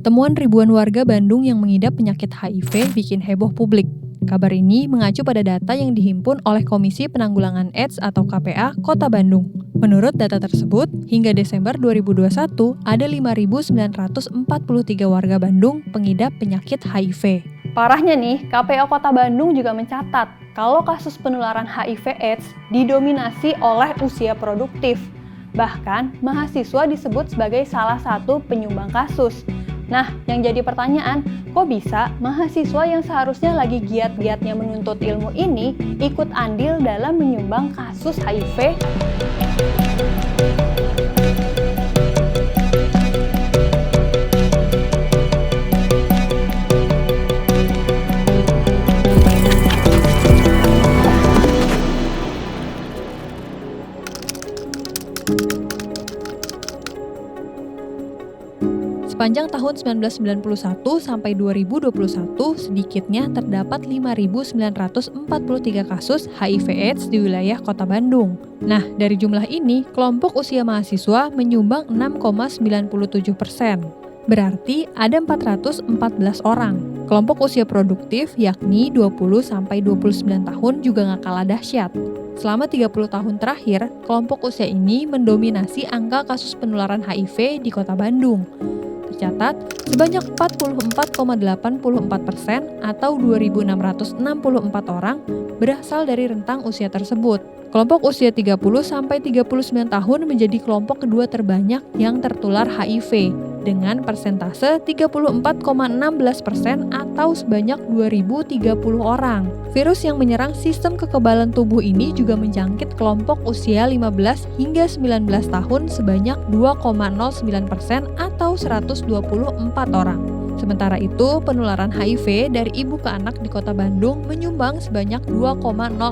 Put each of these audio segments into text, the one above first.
Temuan ribuan warga Bandung yang mengidap penyakit HIV bikin heboh publik. Kabar ini mengacu pada data yang dihimpun oleh Komisi Penanggulangan AIDS atau KPA Kota Bandung. Menurut data tersebut, hingga Desember 2021 ada 5.943 warga Bandung pengidap penyakit HIV. Parahnya nih, KPA Kota Bandung juga mencatat kalau kasus penularan HIV/AIDS didominasi oleh usia produktif. Bahkan, mahasiswa disebut sebagai salah satu penyumbang kasus. Nah, yang jadi pertanyaan, kok bisa mahasiswa yang seharusnya lagi giat-giatnya menuntut ilmu ini ikut andil dalam menyumbang kasus HIV? Sepanjang tahun 1991 sampai 2021, sedikitnya terdapat 5.943 kasus HIV/AIDS di wilayah Kota Bandung. Nah, dari jumlah ini, kelompok usia mahasiswa menyumbang 6,97%. Berarti ada 414 orang. Kelompok usia produktif yakni 20-29 tahun juga nggak kalah dahsyat. Selama 30 tahun terakhir, kelompok usia ini mendominasi angka kasus penularan HIV di Kota Bandung. Tercatat, sebanyak 44,84% atau 2.664 orang berasal dari rentang usia tersebut. Kelompok usia 30-39 tahun menjadi kelompok kedua terbanyak yang tertular HIV, dengan persentase 34,16% atau sebanyak 2.030 orang. Virus yang menyerang sistem kekebalan tubuh ini juga menjangkit kelompok usia 15 hingga 19 tahun sebanyak 2,09% atau 124 orang. Sementara itu, penularan HIV dari ibu ke anak di Kota Bandung menyumbang sebanyak 2,06%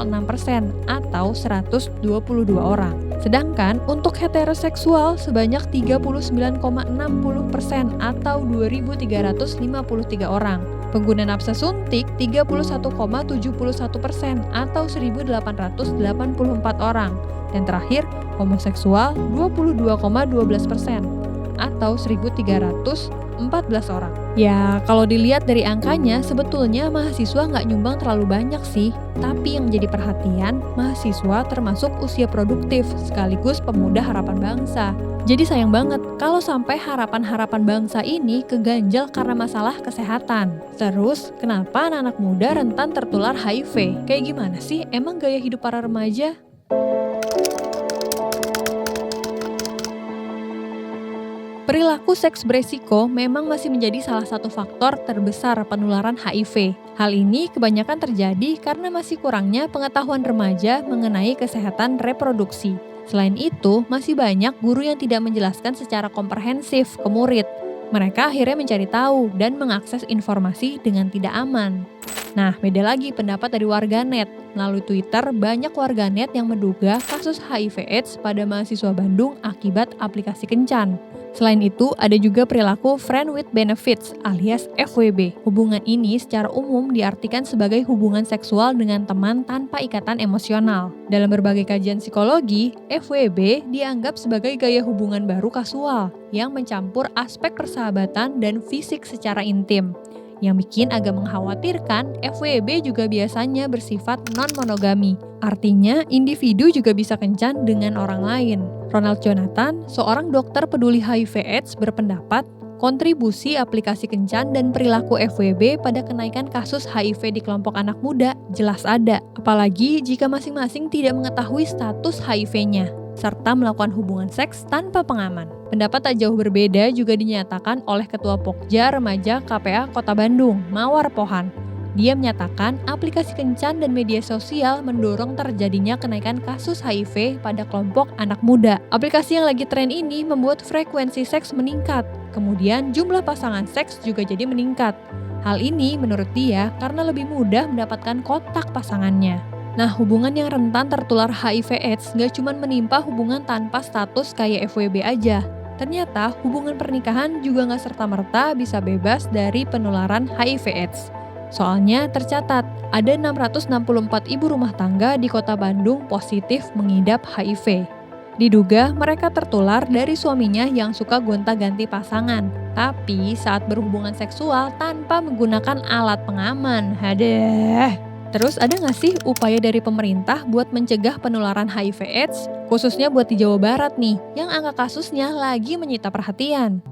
atau 122 orang. Sedangkan untuk heteroseksual sebanyak 39,60% atau 2.353 orang. Pengguna nafsa suntik 31,71% atau 1.884 orang. Dan terakhir, homoseksual 22,12% atau 1.314 orang. Ya, kalau dilihat dari angkanya, sebetulnya mahasiswa nggak nyumbang terlalu banyak sih. Tapi yang menjadi perhatian, mahasiswa termasuk usia produktif, sekaligus pemuda harapan bangsa. Jadi sayang banget kalau sampai harapan-harapan bangsa ini keganjal karena masalah kesehatan. Terus, kenapa anak-anak muda rentan tertular HIV? Kayak gimana sih emang gaya hidup para remaja? Perilaku seks beresiko memang masih menjadi salah satu faktor terbesar penularan HIV. Hal ini kebanyakan terjadi karena masih kurangnya pengetahuan remaja mengenai kesehatan reproduksi. Selain itu, masih banyak guru yang tidak menjelaskan secara komprehensif ke murid. Mereka akhirnya mencari tahu dan mengakses informasi dengan tidak aman. Nah, beda lagi pendapat dari warganet. Melalui Twitter, banyak warganet yang menduga kasus HIV/AIDS pada mahasiswa Bandung akibat aplikasi kencan. Selain itu, ada juga perilaku friend with benefits alias FWB. Hubungan ini secara umum diartikan sebagai hubungan seksual dengan teman tanpa ikatan emosional. Dalam berbagai kajian psikologi, FWB dianggap sebagai gaya hubungan baru kasual yang mencampur aspek persahabatan dan fisik secara intim. Yang bikin agak mengkhawatirkan, FWB juga biasanya bersifat non-monogami. Artinya, individu juga bisa kencan dengan orang lain. Ronald Jonathan, seorang dokter peduli HIV/AIDS berpendapat, kontribusi aplikasi kencan dan perilaku FWB pada kenaikan kasus HIV di kelompok anak muda jelas ada. Apalagi jika masing-masing tidak mengetahui status HIV-nya, serta melakukan hubungan seks tanpa pengaman. Pendapat tak jauh berbeda juga dinyatakan oleh Ketua Pokja Remaja KPA Kota Bandung, Mawar Pohan. Dia menyatakan aplikasi kencan dan media sosial mendorong terjadinya kenaikan kasus HIV pada kelompok anak muda. Aplikasi yang lagi tren ini membuat frekuensi seks meningkat, kemudian jumlah pasangan seks juga jadi meningkat. Hal ini menurut dia karena lebih mudah mendapatkan kontak pasangannya. Nah, hubungan yang rentan tertular HIV/AIDS gak cuma menimpa hubungan tanpa status kayak FWB aja. Ternyata hubungan pernikahan juga gak serta-merta bisa bebas dari penularan HIV/AIDS. Soalnya tercatat ada 664 ibu rumah tangga di Kota Bandung positif mengidap HIV. Diduga mereka tertular dari suaminya yang suka gonta-ganti pasangan, tapi saat berhubungan seksual tanpa menggunakan alat pengaman. Hadeh. Terus ada nggak sih upaya dari pemerintah buat mencegah penularan HIV/AIDS, khususnya buat di Jawa Barat nih, yang angka kasusnya lagi menyita perhatian?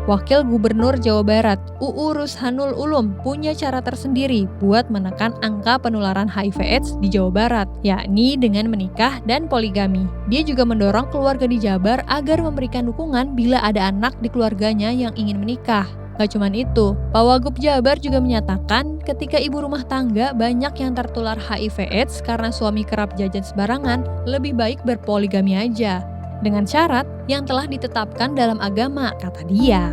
Wakil Gubernur Jawa Barat, UU Ruzhanul Ulum, punya cara tersendiri buat menekan angka penularan HIV/AIDS di Jawa Barat, yakni dengan menikah dan poligami. Dia juga mendorong keluarga di Jabar agar memberikan dukungan bila ada anak di keluarganya yang ingin menikah. Gak cuman itu, Pak Wagub Jabar juga menyatakan ketika ibu rumah tangga banyak yang tertular HIV/AIDS karena suami kerap jajan sembarangan, lebih baik berpoligami aja. Dengan syarat yang telah ditetapkan dalam agama, kata dia.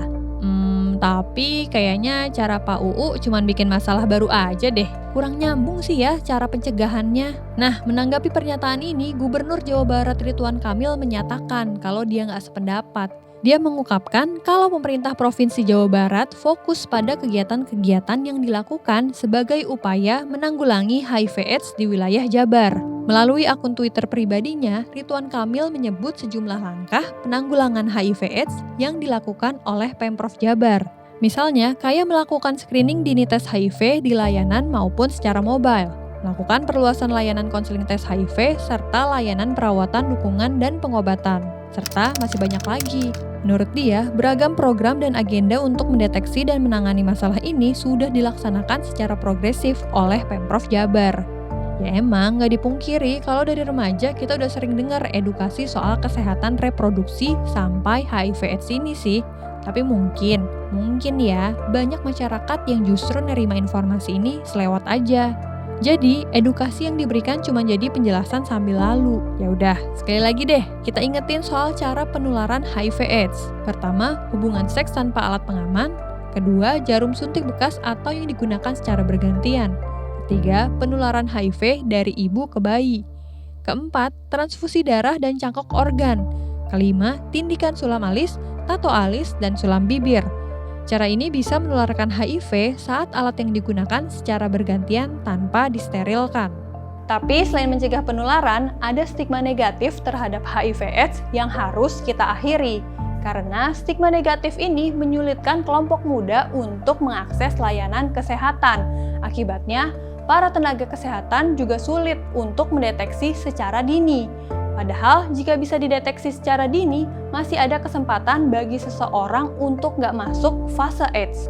Tapi kayaknya cara Pak UU cuman bikin masalah baru aja deh. Kurang nyambung sih ya cara pencegahannya. Nah, menanggapi pernyataan ini, Gubernur Jawa Barat Ridwan Kamil menyatakan kalau dia nggak sependapat. Dia mengungkapkan kalau pemerintah Provinsi Jawa Barat fokus pada kegiatan-kegiatan yang dilakukan sebagai upaya menanggulangi HIV/AIDS di wilayah Jabar. Melalui akun Twitter pribadinya, Ridwan Kamil menyebut sejumlah langkah penanggulangan HIV/AIDS yang dilakukan oleh Pemprov Jabar. Misalnya, kayak melakukan screening dini tes HIV di layanan maupun secara mobile, melakukan perluasan layanan konseling tes HIV, serta layanan perawatan, dukungan, dan pengobatan. Serta masih banyak lagi. Menurut dia, beragam program dan agenda untuk mendeteksi dan menangani masalah ini sudah dilaksanakan secara progresif oleh Pemprov Jabar. Ya emang gak dipungkiri kalau dari remaja kita udah sering dengar edukasi soal kesehatan reproduksi sampai HIV/AIDS ini sih. Tapi mungkin ya banyak masyarakat yang justru nerima informasi ini selewat aja. Jadi, edukasi yang diberikan cuma jadi penjelasan sambil lalu. Ya udah, sekali lagi deh, kita ingetin soal cara penularan HIV/AIDS. Pertama, hubungan seks tanpa alat pengaman. Kedua, jarum suntik bekas atau yang digunakan secara bergantian. Ketiga, penularan HIV dari ibu ke bayi. Keempat, transfusi darah dan cangkok organ. Kelima, tindikan sulam alis, tato alis, dan sulam bibir. Cara ini bisa menularkan HIV saat alat yang digunakan secara bergantian tanpa disterilkan. Tapi selain mencegah penularan, ada stigma negatif terhadap HIV/AIDS yang harus kita akhiri. Karena stigma negatif ini menyulitkan kelompok muda untuk mengakses layanan kesehatan. Akibatnya, para tenaga kesehatan juga sulit untuk mendeteksi secara dini. Padahal jika bisa dideteksi secara dini, masih ada kesempatan bagi seseorang untuk nggak masuk fase AIDS.